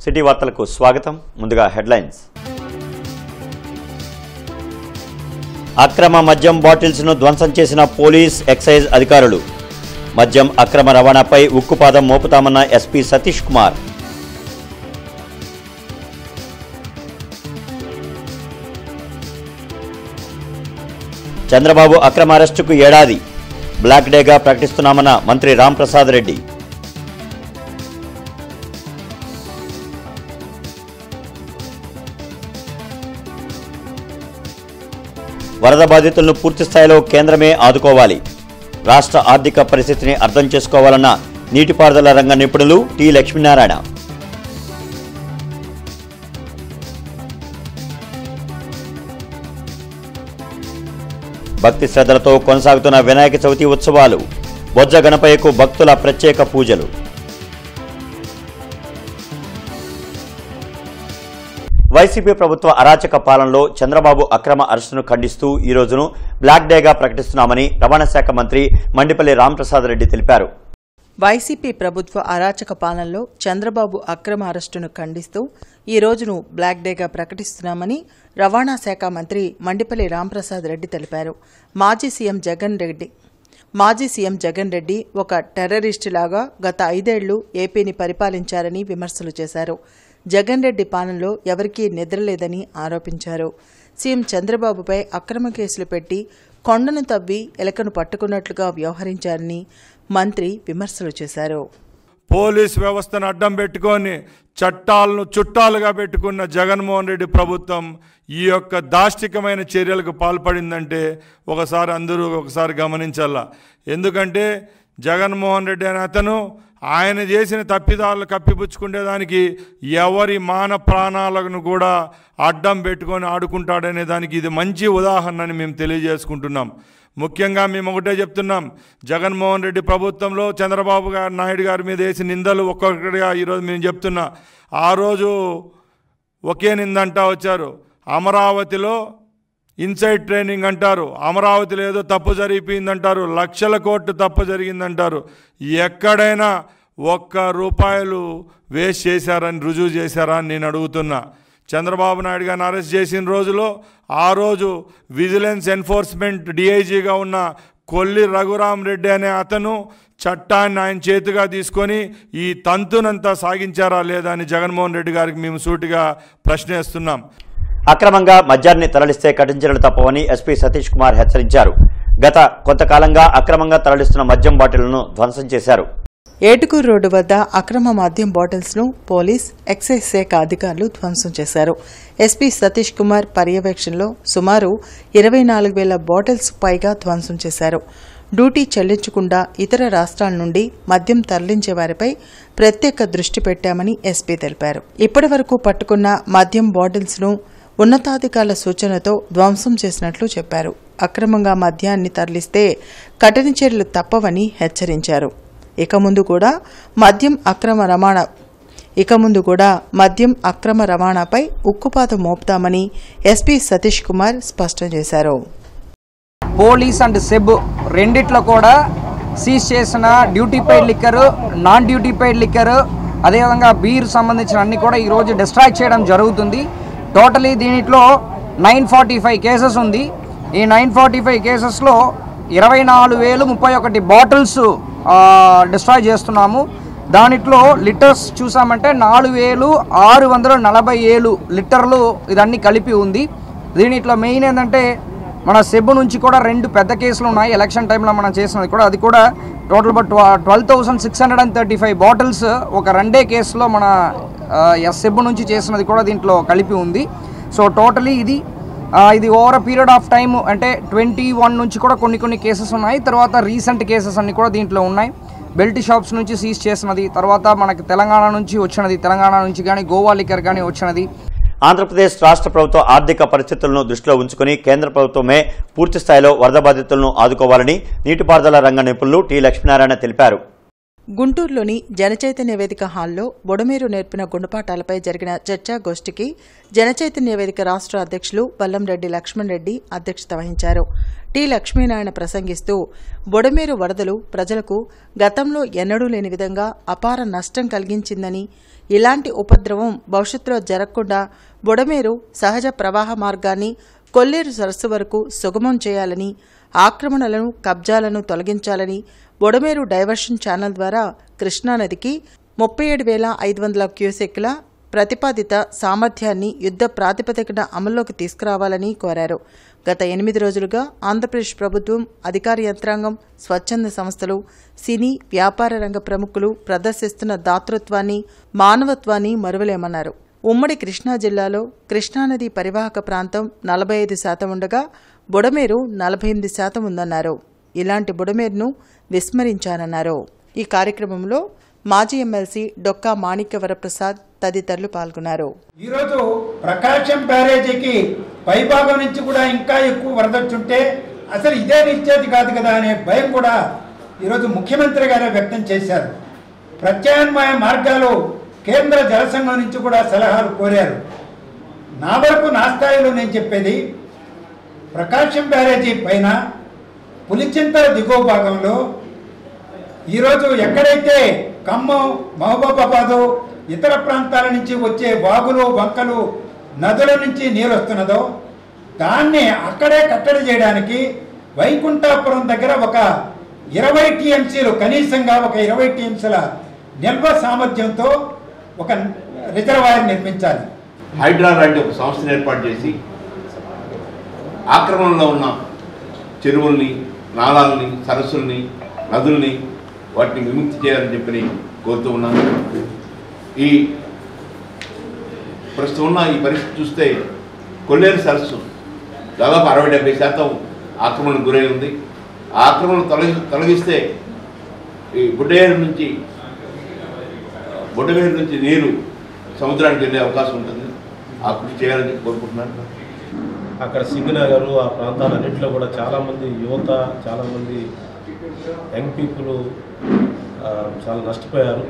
City వార్తలకు స్వాగతం. ముందుగా హెడ్లైన్స్. అక్రమ మద్యం బాటిల్స్ ను ధ్వంసం చేసిన పోలీస్ ఎక్సైజ్ అధికారులు. మద్యం అక్రమ రవాణాపై ఉక్కుపాదం మోపుతామన్న ఎస్పీ సతీష్ కుమార్. చంద్రబాబు అక్రమ అరెస్టుకు ఏడాది, బ్లాక్ డేగా ప్రకటిస్తున్నామన్న మంత్రి రాంప్రసాద్ రెడ్డి. వరద బాధితులను పూర్తి స్థాయిలో కేంద్రమే ఆదుకోవాలి. రాష్ట్ర ఆర్థిక పరిస్థితిని అర్థం చేసుకోవాలన్న నీటిపారుదల రంగ నిపుణులు టి లక్ష్మీనారాయణ. భక్తి శ్రద్ధలతో కొనసాగుతున్న వినాయక చవితి ఉత్సవాలు. బొజ్జ గణపయ్యకు భక్తుల ప్రత్యేక పూజలు. వైసీపీ ప్రభుత్వ అరాచక పాలనలో చంద్రబాబు అక్రమ అరెస్టును ఖండిస్తూ ఈ రోజును బ్లాక్ డేగా ప్రకటిస్తున్నామని రవాణా శాఖ మంత్రి మండిపల్లి రాంప్రసాద్ రెడ్డి తెలిపారు. వైసీపీ ప్రభుత్వ అరాచక పాలనలో చంద్రబాబు అక్రమ అరెస్టును ఖండిస్తూ ఈ రోజును బ్లాక్ డేగా ప్రకటిస్తున్నామని రవాణా శాఖ మంత్రి మండిపల్లి రాంప్రసాద్ రెడ్డి తెలిపారు. మాజీ సీఎం జగన్ రెడ్డి ఒక టెర్రరిస్టులాగా గత 5 ఏళ్లు ఏపీని పరిపాలించారని విమర్శలు చేశారు. జగన్ రెడ్డి పాలనలో ఎవరికీ నిద్రలేదని ఆరోపించారు. సీఎం చంద్రబాబుపై అక్రమ కేసులు పెట్టి కొండను తవ్వి ఎలకను పట్టుకున్నట్లుగా వ్యవహరించారని మంత్రి విమర్శలు చేశారు. పోలీస్ వ్యవస్థను అడ్డం పెట్టుకొని చట్టాలను చుట్టాలుగా పెట్టుకున్న జగన్మోహన్ రెడ్డి ప్రభుత్వం ఈ యొక్క దాష్టికమైన చర్యలకు పాల్పడిందంటే అందరూ ఒకసారి గమనించాలా. ఎందుకంటే జగన్మోహన్ రెడ్డి అనే అతను ఆయన చేసిన తప్పిదాలను కప్పిపుచ్చుకునేదానికి ఎవరి మాన ప్రాణాలను కూడా అడ్డం పెట్టుకొని ఆడుకుంటాడనే దానికి ఇది మంచి ఉదాహరణ అని మేము తెలియజేసుకుంటున్నాం. ముఖ్యంగా మేము ఒకటే చెప్తున్నాం, జగన్మోహన్ రెడ్డి ప్రభుత్వంలో చంద్రబాబు నాయుడు గారి మీద వేసిన నిందలు ఒక్కొక్కటిగా ఈరోజు మేము చెప్తున్నా. ఆ రోజు ఒకే నిందంటా వచ్చారు. అమరావతిలో ఇన్సైడ్ ట్రైనింగ్ అంటారు, అమరావతిలో ఏదో తప్పు జరిగిపోయిందంటారు, లక్షల కోట్లు తప్పు జరిగిందంటారు. ఎక్కడైనా ₹1 వేస్ట్ చేశారని రుజువు చేశారా అని నేను అడుగుతున్నా. చంద్రబాబు నాయుడు గారిని అరెస్ట్ చేసిన రోజులో ఆ రోజు విజిలెన్స్ ఎన్ఫోర్స్మెంట్ డిఐజీగా ఉన్న కొల్లి రఘురామ్ రెడ్డి అనే అతను చట్టాన్ని ఆయన చేతిగా తీసుకొని ఈ తంతునంతా సాగించారా లేదా అని జగన్మోహన్ రెడ్డి గారికి మేము సూటిగా ప్రశ్నిస్తున్నాం. అక్రమంగా మద్యాన్ని తరలిస్తే కఠిన చర్యలు తప్పవని ఎస్పీ సతీష్ కుమార్ హెచ్చరించారు. గత కొంతకాలంగా అక్రమంగా తరలిస్తున్న మద్యం బాటిళ్లను ధ్వంసం చేశారు. ఏటుకూరు రోడ్డు వద్ద అక్రమ మద్యం బాటిల్స్ ను పోలీస్ ఎక్సైజ్ శాఖ అధికారులు ధ్వంసం చేశారు. ఎస్పీ సతీష్ కుమార్ పర్యవేక్షణలో సుమారు 24,000 బాటిల్స్ పైగా ధ్వంసం చేశారు. డ్యూటీ చెల్లించకుండా ఇతర రాష్ట్రాల నుండి మద్యం తరలించే వారిపై ప్రత్యేక దృష్టి పెట్టామని ఎస్పీ తెలిపారు. ఇప్పటి వరకు పట్టుకున్న మద్యం బాటిల్స్ ను ఉన్నతాధికారుల సూచనతో ధ్వంసం చేసినట్లు చెప్పారు. అక్రమంగా మద్యాన్ని తరలిస్తే కఠిన చర్యలు తప్పవని హెచ్చరించారు. ఇక ముందు కూడా మద్యం అక్రమ రవాణాపై ఉక్కుపాదం మోపుతామని ఎస్పీ సతీష్ కుమార్ స్పష్టం చేశారు. పోలీస్ అండ్ సెబ్ రెండిట్లో కూడా సీజ్ చేసిన duty paid liquor, non duty paid liquor, అదేవిధంగా బీర్ సంబంధించిన అన్ని కూడా ఈరోజు డిస్ట్రాక్ట్ చేయడం జరుగుతుంది. టోటలీ దీంట్లో 945 కేసెస్ ఉంది. ఈ 945 కేసెస్లో 24,031 బాటిల్స్ డిస్ట్రాయ్ చేస్తున్నాము. దానిట్లో లిటర్స్ చూసామంటే 4,647 లిటర్లు ఇదన్నీ కలిపి ఉంది. దీనిట్లో మెయిన్ ఏంటంటే మన సెబ్ నుంచి కూడా 2 పెద్ద కేసులు ఉన్నాయి. ఎలక్షన్ టైంలో మనం చేసినది కూడా, అది కూడా టోటల్ 12,635 బాటిల్స్ ఒక 2 కేసులో మన సెబ్ నుంచి చేసినది కూడా దీంట్లో కలిపి ఉంది. సో టోటలీ ఇది over a period of time అంటే 21 నుంచి కూడా కొన్ని కేసెస్ ఉన్నాయి. తర్వాత రీసెంట్ కేసెస్ అన్ని కూడా దీంట్లో ఉన్నాయి. బెల్ట్ షాప్స్ నుంచి సీజ్ చేసినది, తర్వాత మనకి తెలంగాణ నుంచి వచ్చినది, తెలంగాణ నుంచి కానీ గోవా లిక్కర్ కానీ వచ్చినది. ఆంధ్రప్రదేశ్ రాష్ట్ర ప్రభుత్వ ఆర్థిక పరిస్థితులను దృష్టిలో ఉంచుకుని కేంద్ర ప్రభుత్వమే పూర్తి స్థాయిలో వరద బాధితులను ఆదుకోవాలని నీటిపారుదల రంగ నిపుణులు టి లక్ష్మీనారాయణ తెలిపారు. గుంటూరులోని జనచైతన్య వేదిక హాల్లో బొడమేరు నేర్పిన గుణపాఠాలపై జరిగిన చర్చాగోష్ఠికి జనచైతన్య వేదిక రాష్ట్ర అధ్యక్షులు వల్లంరెడ్డి లక్ష్మణ్ రెడ్డి అధ్యక్షత వహించారు. టి లక్ష్మీనారాయణ ప్రసంగిస్తూ బొడమేరు వరదలు ప్రజలకు గతంలో ఎన్నడూ లేని విధంగా అపార నష్టం కలిగించిందని, ఇలాంటి ఉపద్రవం భవిష్యత్తులో జరగకుండా బొడమేరు సహజ ప్రవాహ మార్గాన్ని కొల్లేరు సరస్సు వరకు సుగమం చేయాలని, ఆక్రమణలను కబ్జాలను తొలగించాలని బొడమేరు డైవర్షన్ ఛానల్ ద్వారా కృష్ణానదికి 37,500 క్యూసెక్కుల ప్రతిపాదిత సామర్థ్యాన్ని యుద్ధ ప్రాతిపదికన అమల్లోకి తీసుకురావాలని కోరారు. గత 8 రోజులుగా ఆంధ్రప్రదేశ్ ప్రభుత్వం, అధికార యంత్రాంగం, స్వచ్ఛంద సంస్థలు, సినీ వ్యాపార రంగ ప్రముఖులు ప్రదర్శిస్తున్న దాతృత్వాన్ని, మానవత్వాన్ని మరువలేమన్నారు. ఉమ్మడి కృష్ణా జిల్లాలో కృష్ణానది పరివాహక ప్రాంతం 45% ఉండగా బొడమేరు 48% ఉందన్నారు. ఇలాంటి బుడమేరును విస్మరించానన్నారు. ఈ కార్యక్రమంలో మాజీ ఎమ్మెల్సీ డొక్కా మాణిక్యవరప్రసాద్ తదితరులు పాల్గొన్నారు. ఈరోజు ప్రకాశం బ్యారేజీకి పైభాగం నుంచి కూడా ఇంకా ఎక్కువ వరదొచ్చుంటే అసలు ఇదే నిశ్చేది కాదు కదా అనే భయం కూడా ఈరోజు ముఖ్యమంత్రి గారే వ్యక్తం చేశారు. ప్రత్యామ్నాయ మార్గాలు కేంద్ర జలసంఘం నుంచి కూడా సలహాలు కోరారు. నా వరకు నా స్థాయిలో నేను చెప్పేది, ప్రకాశం బ్యారేజీ పైన పులిచింతల దిగువ భాగంలో ఈరోజు ఎక్కడైతే ఖమ్మం, మహబూబాబాదు, ఇతర ప్రాంతాల నుంచి వచ్చే వాగులు, వంకలు, నదుల నుంచి నీరు వస్తున్నదో దాన్ని అక్కడే కట్టడి చేయడానికి వైకుంఠాపురం దగ్గర ఒక 20 టీఎంసీలు, కనీసంగా ఒక 20 టీఎంసీల నిల్వ సామర్థ్యంతో ఒక రిజర్వాయర్ నిర్మించాలి. హైడ్రా లాంటి ఒక సంస్థను ఏర్పాటు చేసి ఆక్రమణలో ఉన్న చెరువుల్ని, నాళాలని, సరస్సుల్ని, నదుల్ని వాటిని విముక్తి చేయాలని చెప్పి కోరుతూ ఉన్నాను. ఈ ప్రస్తుతం ఉన్న ఈ పరిస్థితి చూస్తే కొల్లేరు సరస్సు దాదాపు 60-70% ఆక్రమణకు గురై ఉంది. ఆ ఆక్రమణ తొలగిస్తే ఈ బొడమేరు నుంచి నీరు సముద్రానికి వెళ్ళే అవకాశం ఉంటుంది. ఆ కృషి చేయాలని కోరుకుంటున్నాను. అక్కడ సింగనగర్ ఆ ప్రాంతాలన్నింటిలో కూడా చాలామంది యువత, చాలామంది యంగ్ పీపుల్ చాలా నష్టపోయారు.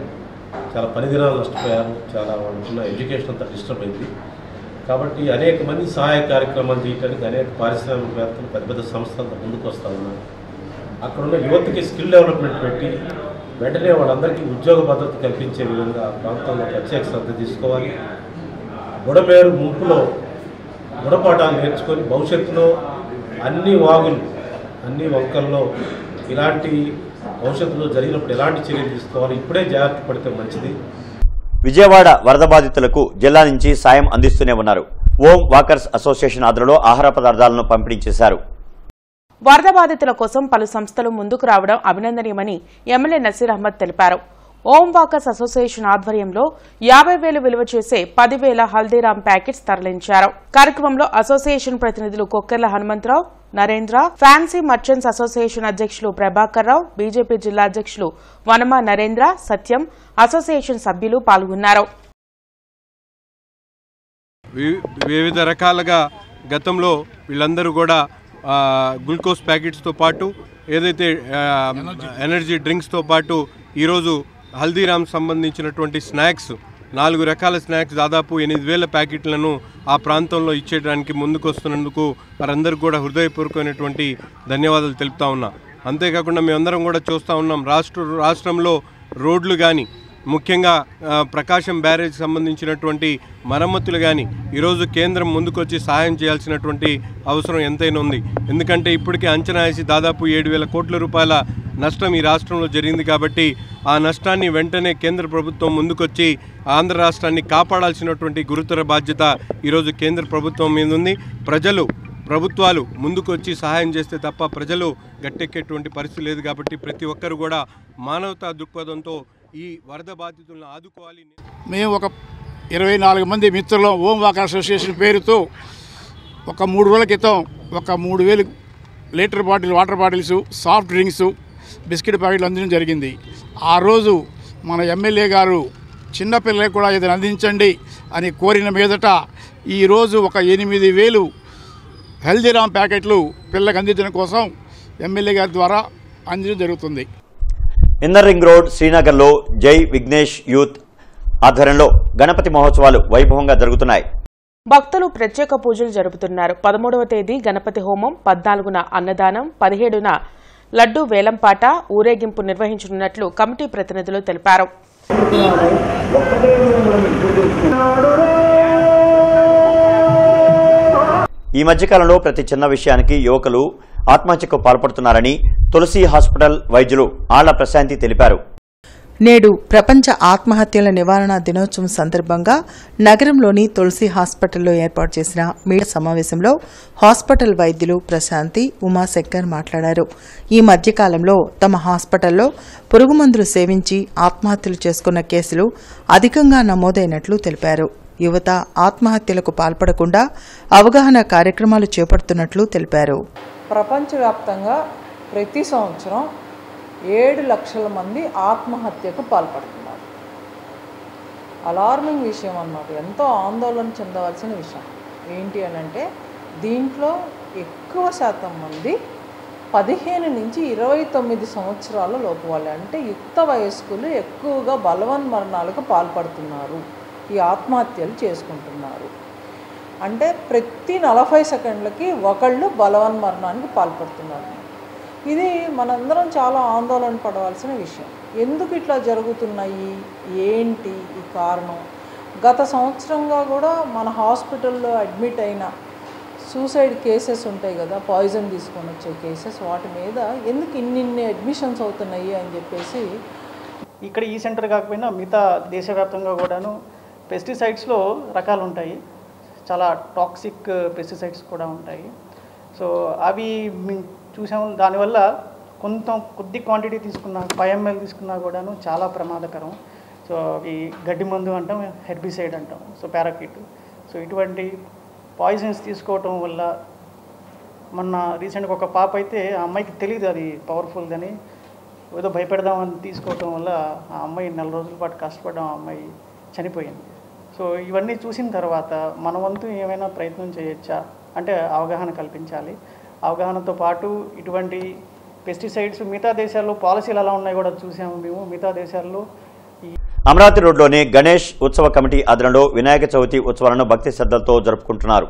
చాలా పనిదినాలు నష్టపోయారు. చాలా వాళ్ళకున్న ఎడ్యుకేషన్ అంతా డిస్టర్బ్ అయింది. కాబట్టి అనేక మంది సహాయ కార్యక్రమాలు చేయడానికి అనేక పారిశ్రామికవేత్తలు, పెద్ద పెద్ద సంస్థలు ముందుకు వస్తూ ఉన్నారు. అక్కడున్న యువతకి స్కిల్ డెవలప్మెంట్ పెట్టి వెంటనే వాళ్ళందరికీ ఉద్యోగ భద్రత కల్పించే విధంగా ఆ ప్రాంతంలో ప్రత్యేక శ్రద్ధ తీసుకోవాలి. బుడమేరు ముంపులో గుణపాఠాలు నేర్చుకొని భవిష్యత్తులో అన్ని వాగులు, అన్ని వంకల్లో ఇలాంటి భవిష్యత్తులో జరిగినప్పుడు ఎలాంటి చర్యలు తీసుకోవాలి, ఇప్పుడే జాగ్రత్త పడితే మంచిది. విజయవాడ వరద బాధితులకు జిల్లా నుంచి సాయం అందిస్తూనే ఉన్నారు. ఓం వాకర్స్ అసోసియేషన్ ఆధ్వర్యంలో ఆహార పదార్థాలను పంపిణీ చేశారు. వరద బాధితుల కోసం పలు సంస్థలు ముందుకు రావడం అభినందనీయమని ఎమ్మెల్యే నసీర్ అహ్మద్ తెలిపారు. ఓం వాకర్స్ అసోసియేషన్ ఆధ్వర్యంలో 50,000 విలువ చేసే 10,000 హల్దీరామ్ ప్యాకెట్స్ తరలించారు. కార్యక్రమంలో అసోసియేషన్ ప్రతినిధులు Kokkerla Hanumantharao, Narendra, fancy merchants association అధ్యక్షులు ప్రభాకర్ రావు, బీజేపీ జిల్లా అధ్యక్షులు వనమ నరేంద్ర, సత్యం, అసోసియేషన్ సభ్యులు పాల్గొన్నారు. వివిధ రకాలుగా గతంలో వీళ్ళందరూ కూడా గ్లూకోజ్ ప్యాకెట్స్తో పాటు ఏదైతే ఎనర్జీ డ్రింక్స్తో పాటు ఈరోజు హల్దీరామ్ సంబంధించినటువంటి స్నాక్స్ 4 రకాల స్నాక్స్ దాదాపు 8,000 ప్యాకెట్లను ఆ ప్రాంతంలో ఇచ్చేయడానికి ముందుకు వస్తున్నందుకు వారందరికీ కూడా హృదయపూర్వకమైనటువంటి ధన్యవాదాలు తెలుపుతా ఉన్నా. అంతేకాకుండా మేమందరం కూడా చూస్తూ ఉన్నాం, రాష్ట్రంలో రోడ్లు కానీ, ముఖ్యంగా ప్రకాశం బ్యారేజ్ సంబంధించినటువంటి మరమ్మతులు కానీ ఈరోజు కేంద్రం ముందుకొచ్చి సహాయం చేయాల్సినటువంటి అవసరం ఎంతైనా ఉంది. ఎందుకంటే ఇప్పటికే అంచనా వేసి దాదాపు 7,000 కోట్ల రూపాయల నష్టం ఈ రాష్ట్రంలో జరిగింది. కాబట్టి ఆ నష్టాన్ని వెంటనే కేంద్ర ప్రభుత్వం ముందుకొచ్చి ఆంధ్ర రాష్ట్రాన్ని కాపాడాల్సినటువంటి గురుతర బాధ్యత ఈరోజు కేంద్ర ప్రభుత్వం మీద ఉంది. ప్రభుత్వాలు ముందుకు వచ్చి సహాయం చేస్తే తప్ప ప్రజలు గట్టెక్కేటువంటి పరిస్థితి లేదు. కాబట్టి ప్రతి ఒక్కరు కూడా మానవతా దృక్పథంతో ఈ వరద బాధితులను ఆదుకోవాలి. మేము ఒక 24 మంది మిత్రులు ఓం వాకర్ అసోసియేషన్ పేరుతో ఒక 3 రోజుల క్రితం ఒక 3,000 litre water bottles, soft drinks, biscuit ప్యాకెట్లు అందించడం జరిగింది. ఆ రోజు మన ఎమ్మెల్యే గారు చిన్నపిల్లలకు కూడా ఏదైనా అందించండి అని కోరిన మీదట ఈరోజు ఒక 8,000 హల్దీరామ్ ప్యాకెట్లు పిల్లలకు అందించడం కోసం ఎమ్మెల్యే గారి ద్వారా అందించడం జరుగుతుంది. ఇన్నర్ రింగ్ రోడ్ శ్రీనగర్లో జై విఘ్నేష్ యూత్ ఆధ్వర్యంలో గణపతి మహోత్సవాలు వైభవంగా జరుగుతున్నాయి. భక్తులు ప్రత్యేక పూజలు జరుపుతున్నారు. 13వ తేదీ గణపతి హోమం, 14న అన్నదానం, 17న లడ్డూ వేలంపాట ఊరేగింపు నిర్వహించనున్నట్లు కమిటీ ప్రతినిధులు తెలిపారు. ఈ మధ్యకాలంలో ప్రతి చిన్న విషయానికి యువకులు ఆత్మహత్యకు పాల్పడుతున్నారని తులసి హాస్పిటల్ వైద్యులు ఆళ్ల ప్రశాంతి తెలిపారు. నేడు ప్రపంచ ఆత్మహత్యల నివారణ దినోత్సవం సందర్భంగా నగరంలోని తులసి హాస్పిటల్లో ఏర్పాటు చేసిన మీడియా సమావేశంలో హాస్పిటల్ వైద్యులు ప్రశాంతి, ఉమాశంకర్ మాట్లాడారు. ఈ మధ్యకాలంలో తమ హాస్పిటల్లో పురుగుమందులు సేవించి ఆత్మహత్యలు చేసుకున్న కేసులు అధికంగా నమోదైనట్లు తెలిపారు. యువత ఆత్మహత్యలకు పాల్పడకుండా అవగాహన కార్యక్రమాలు చేపడుతున్నట్లు తెలిపారు. ప్రపంచవ్యాప్తంగా ప్రతి సంవత్సరం 7 లక్షల మంది ఆత్మహత్యకు పాల్పడుతున్నారు. అలార్మింగ్ విషయం అన్నమాట. ఎంతో ఆందోళన చెందవలసిన విషయం ఏంటి అని అంటే, దీంట్లో ఎక్కువ శాతం మంది 15 నుంచి 29 సంవత్సరాల లోపు వాళ్ళు, అంటే యుక్త వయస్కులు ఎక్కువగా బలవన్మరణాలకు పాల్పడుతున్నారు, ఈ ఆత్మహత్యలు చేసుకుంటున్నారు. అంటే ప్రతి 40 సెకండ్లకి ఒకళ్ళు బలవన్మరణానికి పాల్పడుతున్నారు. ఇది మనందరం చాలా ఆందోళన పడవలసిన విషయం. ఎందుకు ఇట్లా జరుగుతున్నాయి, ఏంటి ఈ కారణం? గత సంవత్సరంగా కూడా మన హాస్పిటల్లో అడ్మిట్ అయిన సూసైడ్ కేసెస్ ఉంటాయి కదా, పాయిజన్ తీసుకొని వచ్చే కేసెస్, వాటి మీద ఎందుకు ఇన్ని అడ్మిషన్స్ అవుతున్నాయి అని చెప్పేసి ఇక్కడ ఈ సెంటర్ కాకపోయినా మిగతా దేశవ్యాప్తంగా కూడాను పెస్టిసైడ్స్లో రకాలు ఉంటాయి. చాలా టాక్సిక్ పెస్టిసైడ్స్ కూడా ఉంటాయి. సో అవి చూసాము. దానివల్ల కొద్ది క్వాంటిటీ తీసుకున్నా, 5 ml తీసుకున్నా కూడాను చాలా ప్రమాదకరం. సో అవి గడ్డి మందు అంటాం, హెర్బిసైడ్ అంటాం, సో పారాకిట్. సో ఇటువంటి పాయిజన్స్ తీసుకోవటం వల్ల మొన్న రీసెంట్గా ఒక పాప అయితే ఆ అమ్మాయికి తెలియదు అది పవర్ఫుల్ అని, ఏదో భయపెడదామని తీసుకోవటం వల్ల ఆ అమ్మాయి 4 రోజుల పాటు కష్టపడడం, ఆ అమ్మాయి చనిపోయింది. సో ఇవన్నీ చూసిన తర్వాత మన వంతు ఏమైనా ప్రయత్నం చేయొచ్చా అంటే అవగాహన కల్పించాలి. అవగాహనతో పాటు ఇటువంటి పెస్టిసైడ్స్ మిగతా దేశాల్లో పాలసీలు ఎలా ఉన్నాయి కూడా చూసాము మేము. మిగతా దేశాల్లో అమరావతి రోడ్లోని గణేష్ ఉత్సవ కమిటీ ఆధ్వర్యంలో వినాయక చవితి ఉత్సవాలను భక్తి శ్రద్ధలతో జరుపుకుంటున్నారు.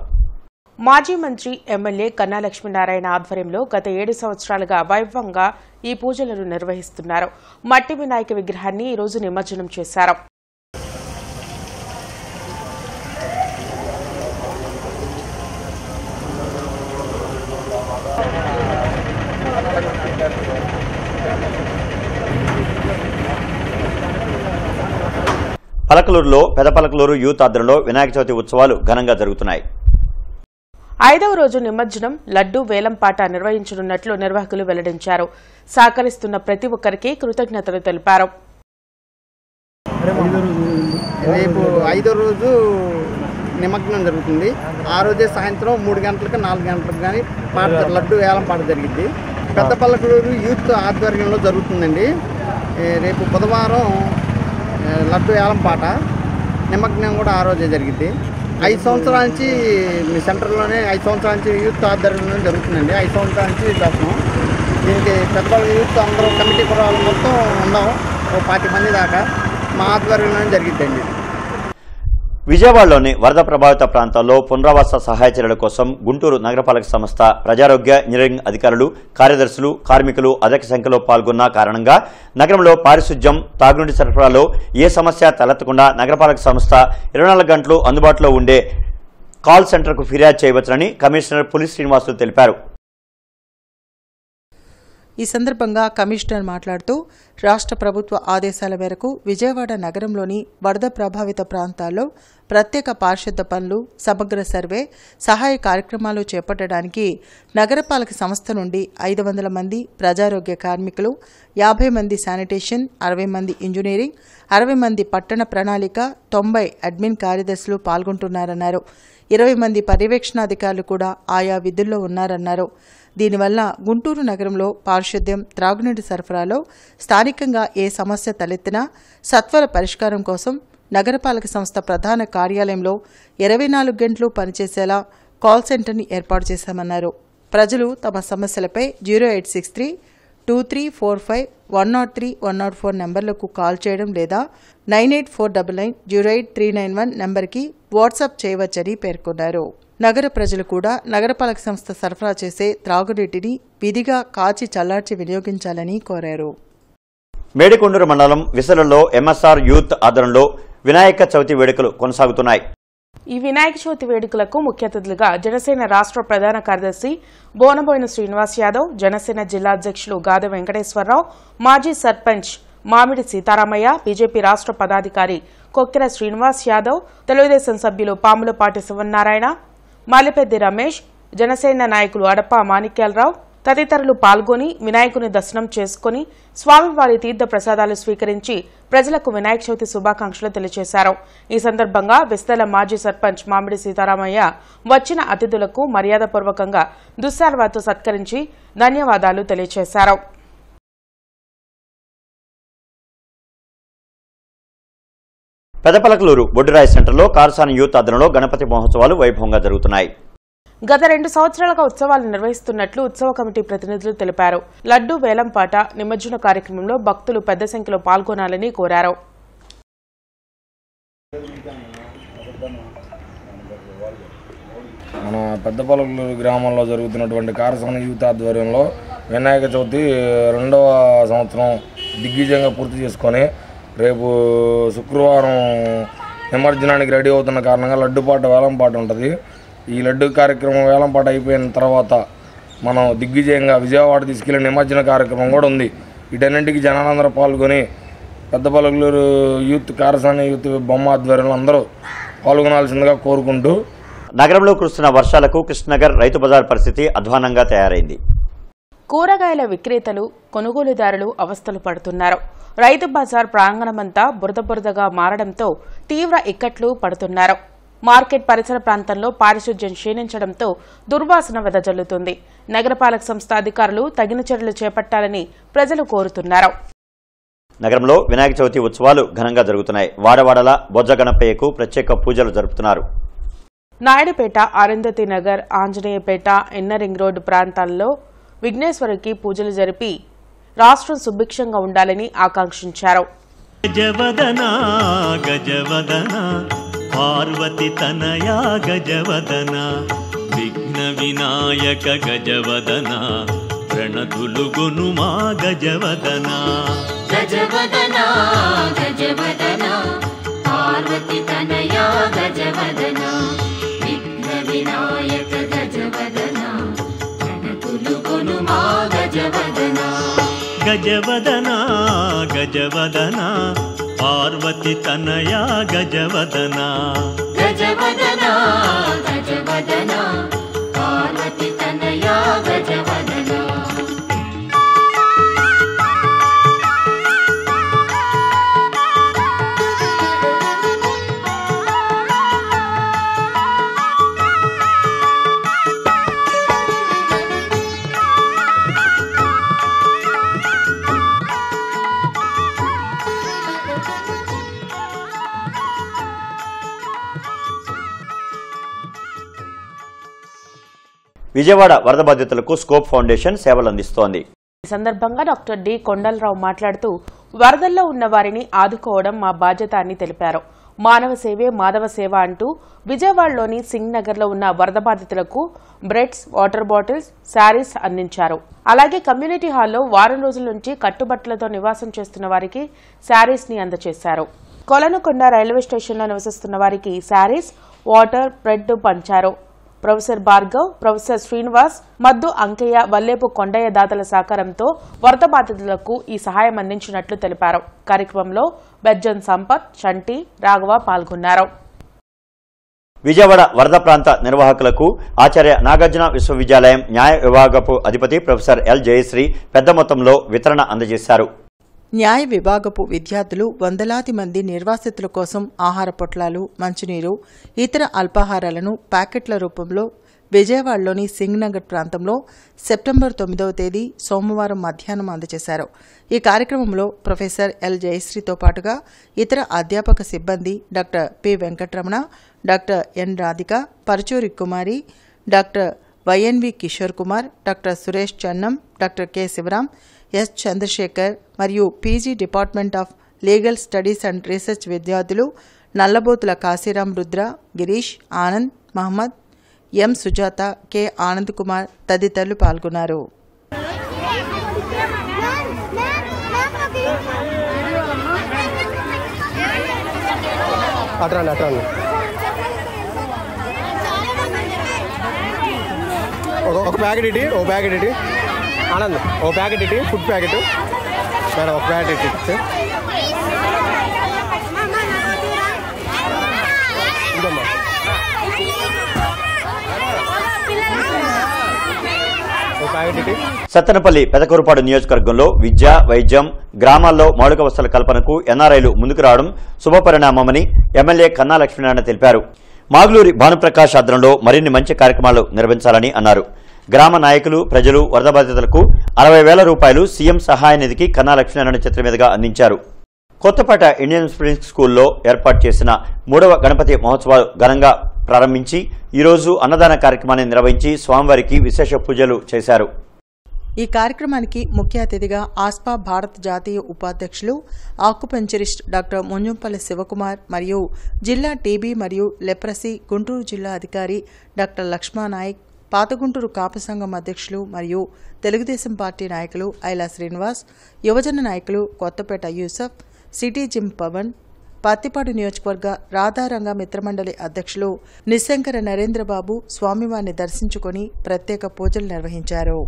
మాజీ మంత్రి ఎమ్మెల్యే కన్నా లక్ష్మీనారాయణ ఆధ్వర్యంలో గత 7 సంవత్సరాలుగా వైభవంగా ఈ పూజలను నిర్వహిస్తున్నారు. మట్టి వినాయక విగ్రహాన్ని ఈ రోజు నిమజ్జనం చేశారు. పలకలూరులో పెదపలకలూరు యూత్ ఆధ్వర్యంలో వినాయక చవితి ఉత్సవాలు ఘనంగా జరుగుతున్నాయి. 5వ రోజు నిమజ్జనం, లడ్డూ వేలంపాట నిర్వహించనున్నట్లు నిర్వాహకులు వెల్లడించారు. సహకరిస్తున్న ప్రతి ఒక్కరికి కృతజ్ఞతలు తెలిపారు. రేపు 5వ రోజు నిమగ్నం జరుగుతుంది. ఆ రోజే సాయంత్రం 3 గంటలకు 4 గంటలకు కానీ లడ్డూ వేలం పాట జరిగింది. పెద్దపల్లకలూరు యూత్ ఆధ్వర్యంలో జరుగుతుందండి. రేపు బుధవారం లడ్డు వేలం పాట, నిమగ్నం కూడా ఆ రోజే జరిగింది. 5 సంవత్సరాల నుంచి మీ సెంటర్లోనే 5 సంవత్సరాల నుంచి యూత్ ఆధ్వర్యంలో జరుగుతుందండి. 5 సంవత్సరాల నుంచి చేస్తున్నాం. దీనికి పెద్దపల్లి యూత్ అందరూ కమిటీ కుర్రాళ్ళు మొత్తం ఉన్నాం, 20 మంది దాకా మా ఆధ్వర్యంలోనే జరిగిద్దండి. విజయవాడలోని వరద ప్రభావిత ప్రాంతాల్లో పునరావాస సహాయ చర్యల కోసం గుంటూరు నగరపాలక సంస్థ ప్రజారోగ్య ఇంజనీరింగ్ అధికారులు, కార్యదర్శులు, కార్మికులు అధిక సంఖ్యలో పాల్గొన్న కారణంగా నగరంలో పారిశుధ్యం, తాగునీటి సరఫరాలో ఏ సమస్య తలెత్తకుండా నగరపాలక సంస్థ 24 గంటలు అందుబాటులో ఉండే కాల్ సెంటర్కు ఫిర్యాదు చేయవచ్చునని కమిషనర్ పులి శ్రీనివాసులు తెలిపారు. ఈ సందర్భంగా కమిషనర్ మాట్లాడుతూ రాష్ట్ర ప్రభుత్వ ఆదేశాల మేరకు విజయవాడ నగరంలోని వరద ప్రభావిత ప్రాంతాల్లో ప్రత్యేక పారిశుద్ధ పనులు, సమగ్ర సర్వే, సహాయ కార్యక్రమాలు చేపట్టడానికి నగరపాలక సంస్థ నుండి 500 మంది ప్రజారోగ్య కార్మికులు, 50 మంది శానిటేషన్, 60 మంది ఇంజనీరింగ్, 60 మంది పట్టణ ప్రణాళిక, 90 అడ్మిన్ కార్యదర్శులు పాల్గొంటున్నారన్నారు. 20 మంది పర్యవేక్షణాధికారులు కూడా ఆయా విధుల్లో ఉన్నారన్నారు. దీనివల్ల గుంటూరు నగరంలో పారిశుద్ధ్యం, త్రాగునీటి సరఫరాలో స్థానికంగా ఏ సమస్య తలెత్తినా సత్వర పరిష్కారం కోసం నగరపాలక సంస్థ ప్రధాన కార్యాలయంలో 24 గంటలు పనిచేసేలా కాల్ సెంటర్ని ఏర్పాటు చేశామన్నారు. ప్రజలు తమ సమస్యలపై 0863 2345-103-104 నంబర్లకు కాల్ చేయడం లేదా 9849908391 నంబర్కి వాట్సాప్ చేయవచ్చని పేర్కొన్నారు. నగర ప్రజలు కూడా నగరపాలక సంస్థ సరఫరా చేసే త్రాగునీటిని విధిగా కాచి చల్లార్చి వినియోగించాలని కోరారు. మేడికొండూరు మండలం విసలలో ఎంఎస్ఆర్ యూత్ ఆధ్వర్యంలో వినాయక చవితి వేడుకలు కొనసాగుతున్నాయి. ఈ వినాయక చవితి వేడుకలకు ముఖ్య అతిథులుగా జనసేన రాష్ట్ర ప్రధాన కార్యదర్శి బోనబోయిన శ్రీనివాస్ యాదవ్, జనసేన జిల్లా అధ్యక్షులు గాదె వెంకటేశ్వరరావు, మాజీ సర్పంచ్ మామిడి సీతారామయ్య, బీజేపీ రాష్ట్ర పదాధికారి కొక్కెర శ్రీనివాస్ యాదవ్, తెలుగుదేశం సభ్యులు పాములపాటి శివనారాయణ, మాలిపెద్ది రమేష్, జనసేన నాయకులు అడప మాణిక్యాలరావు తదితరులు పాల్గొని వినాయకుని దర్శనం చేసుకుని స్వామివారి తీర్థ ప్రసాదాలు స్వీకరించి ప్రజలకు వినాయక చవితి శుభాకాంక్షలు తెలియజేశారు. ఈ సందర్భంగా విస్తల మాజీ సర్పంచ్ మామిడి సీతారామయ్య వచ్చిన అతిథులకు మర్యాదపూర్వకంగా దుస్సాల్వాతో సత్కరించి ధన్యవాదాలు తెలియజేశారు. పెదపలకలూరు బొడ్డురాయి సెంటర్లో కార్సాని యూత్ ఆధ్వర్యంలో గణపతి మహోత్సవాలు వైభవంగా జరుగుతున్నాయి. గత 2 సంవత్సరాలుగా ఉత్సవాలు నిర్వహిస్తున్నట్లు ఉత్సవ కమిటీ ప్రతినిధులు తెలిపారు. లడ్డూ వేలంపాట నిమజ్జన కార్యక్రమంలో భక్తులు పెద్ద సంఖ్యలో పాల్గొనాలని కోరారు. మన పెద్దపలకలూరు గ్రామంలో జరుగుతున్నటువంటి కార్సాని యూత్ ఆధ్వర్యంలో వినాయక చవితి 2వ సంవత్సరం దిగ్విజయంగా పూర్తి చేసుకొని రేపు శుక్రవారం నిమజ్జనానికి రెడీ అవుతున్న కారణంగా లడ్డుపాట వేలంపాట ఉంటుంది. ఈ లడ్డు కార్యక్రమం వేలంపాట అయిపోయిన తర్వాత మనం దిగ్విజయంగా విజయవాడ తీసుకెళ్లే నిమజ్జన కార్యక్రమం కూడా ఉంది. వీటన్నింటికి జనాలందరూ పాల్గొని పెద్దపలకలూరు యూత్ కార్సాని యూత్ బొమ్మ ఆధ్వర్యంలో అందరూ పాల్గొనాల్సిందిగా కోరుకుంటూ నగరంలో కురుస్తున్న వర్షాలకు కృష్ణనగర్ రైతు బజార్ పరిస్థితి అధ్వానంగా తయారైంది. కూరగాయల విక్రేతలు, కొనుగోలుదారులు అవస్థలు పడుతున్నారు. రైతు బజార్ ప్రాంగణమంతా బురదగా మారడంతో తీవ్ర ఇక్కట్లు పడుతున్నారు. మార్కెట్ పరిసర ప్రాంతంలో పారిశుధ్యం క్షీణించడంతో దుర్వాసన వెదజల్లుతుంది. నగరపాలక సంస్థ అధికారులు తగిన చర్యలు చేపట్టాలని ప్రజలు కోరుతున్నారు. నగరంలో వినాయక చవితి ఉత్సవాలు ఘనంగా జరుగుతున్నాయి. వాడవాడల బొజ్జ గణపయ్యకు ప్రత్యేక పూజలు జరుపుతున్నారు. నాయుడుపేట, అరుంధతి నగర్, ఆంజనేయపేట, ఇన్నరింగ్ రోడ్డు ప్రాంతాల్లో విఘ్నేశ్వరుడికి పూజలు జరిపి రాష్ట్రం సుభిక్షంగా ఉండాలని ఆకాంక్షించారు. గజవదనా గజవదనా పార్వతి తనయా గజవదనా విఘ్న వినాయక గజవదనా ప్రణతులు గునుమా గజవదనా గజవదనా గజవదనా పార్వతి తనయా గజవదనా విఘ్న వినాయక గజవదనా ప్రణతులు గునుమా గజవదనా గజవదనా గజవదనా పార్వతి తనయా గజవదనా గజవదనా గజవదనా పార్వతి తనయా గజవదనా విజయవాడ వరద బాధితులకు స్కోప్ ఫౌండేషన్ సేవలు అందిస్తోంది. ఈ సందర్భంగా డాక్టర్ డి కొండలరావు మాట్లాడుతూ వరదల్లో ఉన్న వారిని ఆదుకోవడం మా బాధ్యత అని తెలిపారు. మానవ సేవే మాధవ సేవ అంటూ విజయవాడలోని సింగ్ నగర్లో ఉన్న వరద బాధితులకు బ్రెడ్స్, వాటర్ బాటిల్స్, శారీస్ అందించారు. అలాగే కమ్యూనిటీ హాల్లో వారం రోజుల నుంచి కట్టుబట్టలతో నివాసం చేస్తున్న వారికి శారీస్ ని అందజేశారు. కొలనుకొండ రైల్వే స్టేషన్లో నివసిస్తున్న వారికి శారీస్, వాటర్, బ్రెడ్ పంచారు. ప్రొఫెసర్ భార్గవ్, ప్రొఫెసర్ శ్రీనివాస్, మద్దు అంకయ్య, వల్లేపు కొండయ్య దాతల సహకారంతో వరద బాధితులకు ఈ సహాయం అందించినట్లు తెలిపారు. కార్యక్రమంలో బెజ్జన్ సంపత్, చంటి, రాఘవ పాల్గొన్నారు. విజయవాడ వరద ప్రాంత నిర్వాహకులకు ఆచార్య నాగార్జున విశ్వవిద్యాలయం న్యాయ విభాగపు అధిపతి ప్రొఫెసర్ ఎల్ జయశ్రీ పెద్ద మొత్తంలో వితరణ అందజేశారు. న్యాయ విభాగపు విద్యార్థులు వందలాది మంది నిర్వాసితుల కోసం ఆహార పొట్లాలు, మంచినీరు, ఇతర అల్పాహారాలను ప్యాకెట్ల రూపంలో విజయవాడలోని సింగ్ నగర్ ప్రాంతంలో సెప్టెంబర్ 9వ తేదీ సోమవారం మధ్యాహ్నం అందజేశారు. ఈ కార్యక్రమంలో ప్రొఫెసర్ ఎల్ జయశ్రీతో పాటుగా ఇతర అధ్యాపక సిబ్బంది doctor P Venkataramana, doctor N Radhika, Parachuri Kumari, doctor YNV Kishore Kumar, doctor Suresh Channam, doctor K Sivaram, S Chandrasekhar మరియు PG department of legal studies and research విద్యార్థులు నల్లబోతుల కాశీరాం రుద్ర, గిరీష్, ఆనంద్, మహమ్మద్, ఎం సుజాత, కె ఆనంద్ కుమార్ తదితరులు పాల్గొన్నారు. ఒక ప్యాకెట్ ఇటీ, ఓ ప్యాకెట్ ఇటీ ఆనంద్, ఓ ప్యాకెట్ ఇటీ, ఫుడ్ ప్యాకెట్ మేడం, ఒక ప్యాకెట్ ఇటీ ఇదమ్మా. సత్తెనపల్లి పెదకూరుపాడు నియోజకవర్గంలో విద్య, వైద్యం, గ్రామాల్లో మౌలిక వసతుల కల్పనకు ఎన్ఆర్ఐలు ముందుకు రావడం శుభపరిణామమని ఎమ్మెల్యే కన్నా లక్ష్మీనారాయణ తెలిపారు. మాగులూరి భానుప్రకాష్ ఆధ్వర్యంలో మరిన్ని మంచి కార్యక్రమాలు నిర్వహించాలని అన్నారు. గ్రామ నాయకులు, ప్రజలు వరద బాధితులకు 60,000 రూపాయలు సీఎం సహాయ నిధికి కన్నా లక్ష్మీనారాయణ చిత్ర మీదుగా అందించారు. కొత్తపేట ఇండియన్ స్ప్రింగ్ స్కూల్లో ఏర్పాటు చేసిన 3వ గణపతి మహోత్సవాలు ఘనంగా ప్రారంభించి ఈరోజు అన్నదాన కార్యక్రమాన్ని నిర్వహించి స్వామివారికి విశేష పూజలు చేశారు. ఈ కార్యక్రమానికి ముఖ్య అతిథిగా ఆస్పా భారత్ జాతీయ ఉపాధ్యక్షులు ఆకుపంచరిస్ట్ డాక్టర్ ముంజంపల్లి శివకుమార్ మరియు జిల్లా టీబీ మరియు లెప్రసీ గుంటూరు జిల్లా అధికారి డాక్టర్ లక్ష్మానాయక్, పాతగుంటూరు కాపు సంఘం అధ్యక్షులు మరియు తెలుగుదేశం పార్టీ నాయకులు ఐలా శ్రీనివాస్, యువజన నాయకులు కొత్తపేట యూసఫ్, సిటీ జిమ్ పవన్, పత్తిపాడు నియోజకవర్గ రాధారంగ మిత్రమండలి అధ్యక్షులు నిశంకర నరేంద్రబాబు స్వామివారిని దర్శించుకుని ప్రత్యేక పూజలు నిర్వహించారు.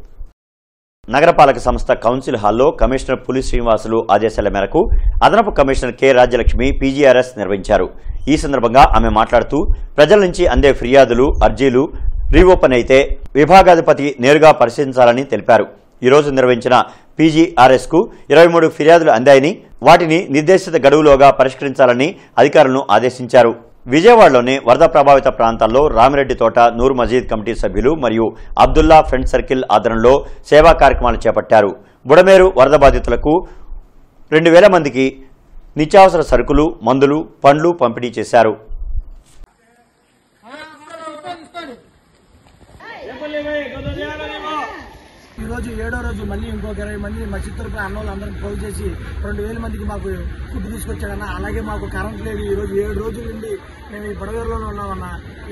నగరపాలక సంస్థ కౌన్సిల్ హాల్లో కమిషనర్ పులి శ్రీనివాసులు ఆదేశాల మేరకు అదనపు కమిషనర్ కె రాజ్యలక్ష్మి పీజీఆర్ఎస్ నిర్వహించారు. ఈ సందర్భంగా ఆమె మాట్లాడుతూ ప్రజల నుంచి అందే ఫిర్యాదులు, అర్జీలు రీఓపెన్ అయితే విభాగాధిపతి నేరుగా పరిశీలించాలని తెలిపారు. ఈరోజు నిర్వహించిన పీజీఆర్ఎస్ కు 23 ఫిర్యాదులు అందాయని, వాటిని నిర్దేశిత గడువులోగా పరిష్కరించాలని అధికారులను ఆదేశించారు. విజయవాడలోని వరద ప్రభావిత ప్రాంతాల్లో రామిరెడ్డి తోట నూర్ మజీద్ కమిటీ సభ్యులు మరియు అబ్దుల్లా ఫ్రెండ్ సర్కిల్ ఆధ్వర్యంలో సేవా కార్యక్రమాలు చేపట్టారు. బుడమేరు వరద బాధితులకు 2,000 మందికి నిత్యావసర సరుకులు, మందులు, పండ్లు పంపిణీ చేశారు. ఈరోజు 7వ రోజు మళ్ళీ ఇంకొక 20 మంది మా చిత్తూరు అన్నోళ్ళు అందరం ఫోన్ చేసి 2,000 మందికి మాకు ఫుడ్ తీసుకొచ్చాడన్న. అలాగే మాకు కరెంట్ లేదు. ఈరోజు 7 రోజుల నుండి మేము ఈ బుడవేరులోనే ఉన్నామన్న.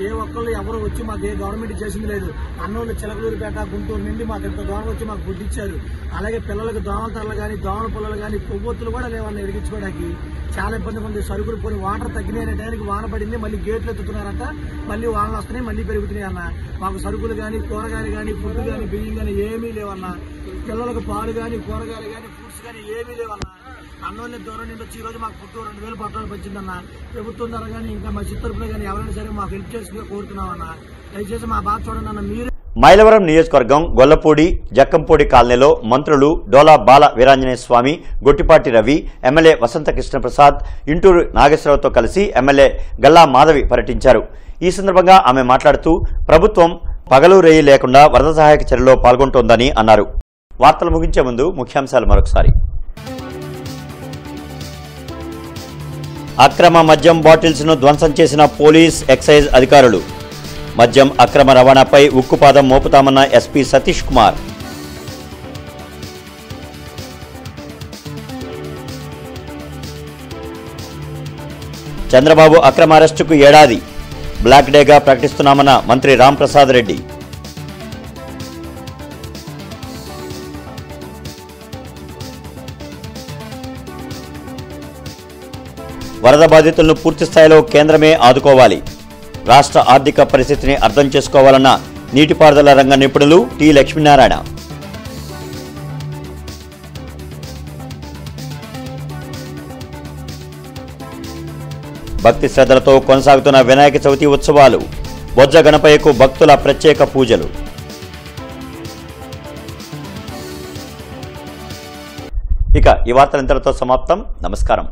ఏ ఒక్కళ్ళు ఎవరు వచ్చి మాకు ఏ గవర్నమెంట్ చేసింది లేదు. అన్నోళ్ళు చిలకలూరుపేట, గుంటూరు నుండి మాకు ఎంత దూరం వచ్చి మాకు ఫుడ్ ఇచ్చారు. అలాగే పిల్లలకు దోమల తరలు కానీ, దోమల పుల్లలు కానీ, కొవ్వొత్తులు కూడా లేవన్న ఎరిగించుకోవడానికి చాలా ఇబ్బంది ఉంది. సరుకులు పోయి వాటర్ తగ్గినాయనే టైంకి వాన పడింది, మళ్ళీ గేట్లు ఎత్తుతున్నారంట, మళ్ళీ వానలు వస్తున్నాయి, మళ్ళీ పెరుగుతున్నాయి అన్న. మాకు సరుకులు కానీ, కూరగాయలు కానీ, ఫుడ్ కానీ, బియ్యం కానీ ఏమీ లేవన్నా. పిల్లలకు పాలు కానీ, కూరగాయలు కానీ, ఫ్రూట్స్ కానీ ఏమీ లేవన్నా. అన్నోళ్ళ దూరం నుండి వచ్చి ఈ రోజు మాకు ఫుడ్ 2,000 పట్టాలు వచ్చిందన్న. ప్రభుత్వం ద్వారా కానీ ఇంకా మా చిత్తూరులో కానీ ఎవరైనా సరే మాకు హెల్ప్ చేసి కోరుతున్నామన్నా. దయచేసి మా బాధ చూడండి అన్న. మీరు మైలవరం నియోజకవర్గం గొల్లపూడి, జక్కంపూడి కాలనీలో మంత్రులు డోలా బాల వీరాంజనేయ స్వామి, గొట్టిపాటి రవి, ఎమ్మెల్యే వసంత కృష్ణప్రసాద్, ఇంటూరు నాగేశ్వరరావుతో కలిసి ఎమ్మెల్యే గల్లా మాధవి పర్యటించారు. ఈ సందర్భంగా ఆమె మాట్లాడుతూ ప్రభుత్వం పగలు రేయి లేకుండా వరద సహాయక చర్యలో పాల్గొంటోందని అన్నారు. వార్తలు ముగించే ముందు ముఖ్యాంశాలు మరొకసారి. అక్రమ మద్యం బాటిల్స్ ను ధ్వంసం చేసిన పోలీస్, ఎక్సైజ్ అధికారులు. మద్యం అక్రమ రవాణాపై ఉక్కుపాదం మోపుతామన్న ఎస్పీ సతీష్ కుమార్. చంద్రబాబు అక్రమ అరెస్టుకు ఏడాది, బ్లాక్ డేగా ప్రకటిస్తున్నామన్న మంత్రి రాంప్రసాద్ రెడ్డి. వరద బాధితులను పూర్తి స్థాయిలో కేంద్రమే ఆదుకోవాలి, రాష్ట్ర ఆర్థిక పరిస్థితిని అర్థం చేసుకోవాలన్న నీటిపారుదల రంగ నిపుణులు టి లక్ష్మీనారాయణ. భక్తి శ్రద్ధలతో కొనసాగుతున్న వినాయక చవితి ఉత్సవాలు, బొజ్జ గణపయ్యకు భక్తుల ప్రత్యేక పూజలు. ఇక ఈ వార్తలు ఇంతటితో సమాప్తం. నమస్కారం.